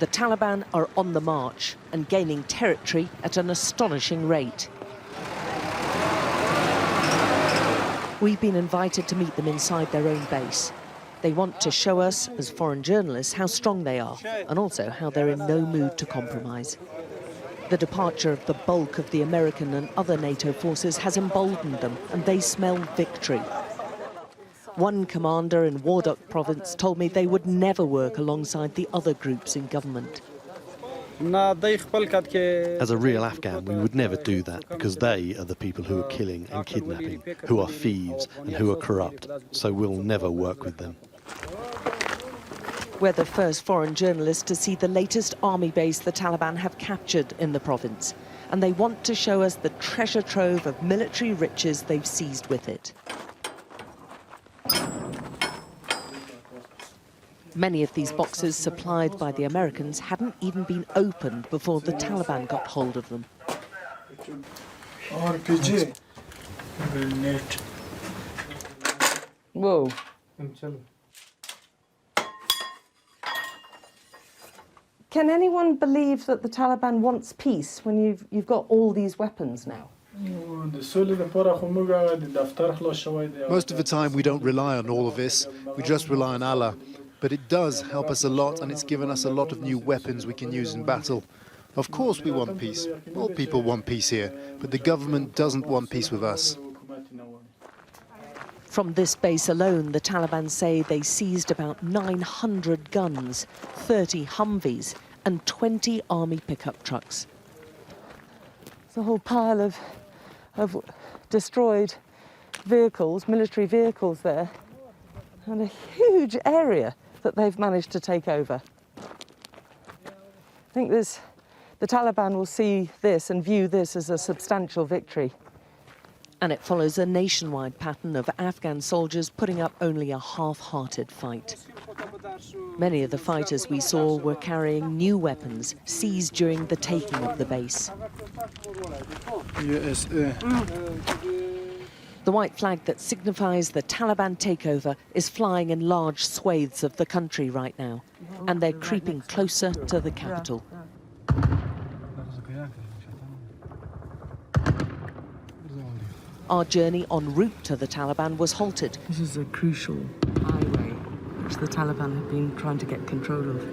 The Taliban are on the march and gaining territory at an astonishing rate. We've been invited to meet them inside their own base. They want to show us, as foreign journalists, how strong they are, and also how they're in no mood to compromise. The departure of the bulk of the American and other NATO forces has emboldened them, and they smell victory. One commander in Wardak province told me they would never work alongside the other groups in government. As a real Afghan, we would never do that, because they are the people who are killing and kidnapping, who are thieves and who are corrupt, so we'll never work with them. We're the first foreign journalists to see the latest army base the Taliban have captured in the province, and they want to show us the treasure trove of military riches they've seized with it. Many of these boxes supplied by the Americans hadn't even been opened before the Taliban got hold of them. RPG. Whoa. Can anyone believe that the Taliban wants peace when you've got all these weapons now? Most of the time we don't rely on all of this, we just rely on Allah. But it does help us a lot, and it's given us a lot of new weapons we can use in battle. Of course we want peace. All people want peace here, but the government doesn't want peace with us. From this base alone, the Taliban say they seized about 900 guns, 30 Humvees and 20 army pickup trucks. It's a whole pile of destroyed vehicles, military vehicles there, and a huge area that they've managed to take over. I think the Taliban will see this and view this as a substantial victory. And it follows a nationwide pattern of Afghan soldiers putting up only a half-hearted fight. Many of the fighters we saw were carrying new weapons seized during the taking of the base. USA. The white flag that signifies the Taliban takeover is flying in large swathes of the country right now, and they're creeping closer to the capital. Our journey en route to the Taliban was halted. This is a crucial highway which the Taliban have been trying to get control of.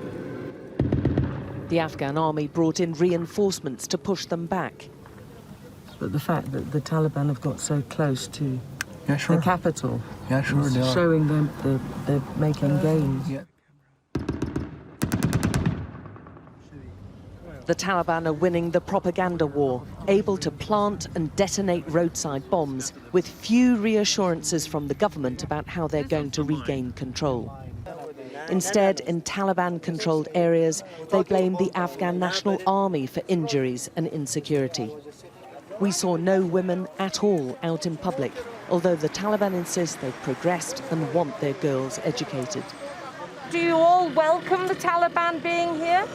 The Afghan army brought in reinforcements to push them back. But the fact that the Taliban have got so close to the capital is showing them they're making gains. The Taliban are winning the propaganda war, able to plant and detonate roadside bombs with few reassurances from the government about how they're going to regain control. Instead, in Taliban-controlled areas, they blame the Afghan National Army for injuries and insecurity. We saw no women at all out in public, although the Taliban insist they've progressed and want their girls educated. Do you all welcome the Taliban being here?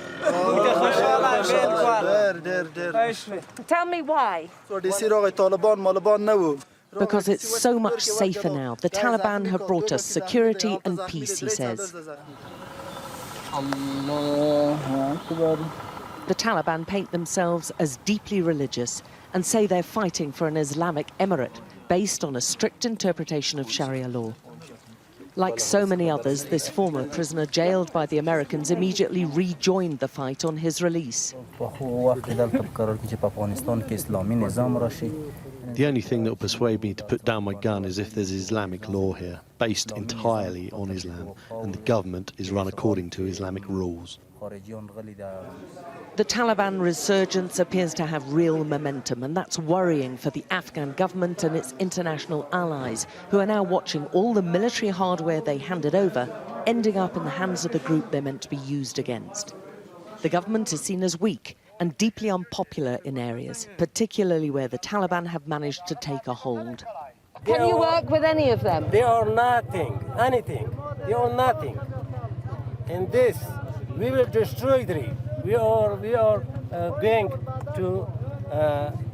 Tell me why. Because it's so much safer now. The Taliban have brought us security and peace, he says. The Taliban paint themselves as deeply religious and say they're fighting for an Islamic emirate based on a strict interpretation of Sharia law. Like so many others, this former prisoner jailed by the Americans immediately rejoined the fight on his release. The only thing that will persuade me to put down my gun is if there's Islamic law here, based entirely on Islam, and the government is run according to Islamic rules. The Taliban resurgence appears to have real momentum, and that's worrying for the Afghan government and its international allies, who are now watching all the military hardware they handed over ending up in the hands of the group they're meant to be used against. The government is seen as weak and deeply unpopular in areas, particularly where the Taliban have managed to take a hold. Can you work with any of them? They are nothing, anything. They are nothing. And this, we will destroy them. We are going to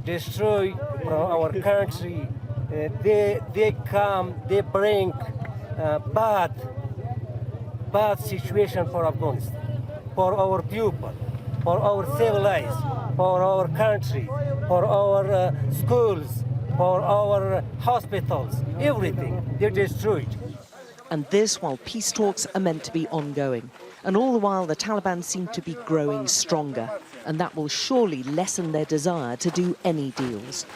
destroy our country. They come, they bring bad situation for Afghanistan. for our people, for our civil lives, for our country, for our schools, for our hospitals, everything they destroyed. And this while peace talks are meant to be ongoing. And all the while the Taliban seem to be growing stronger. And that will surely lessen their desire to do any deals.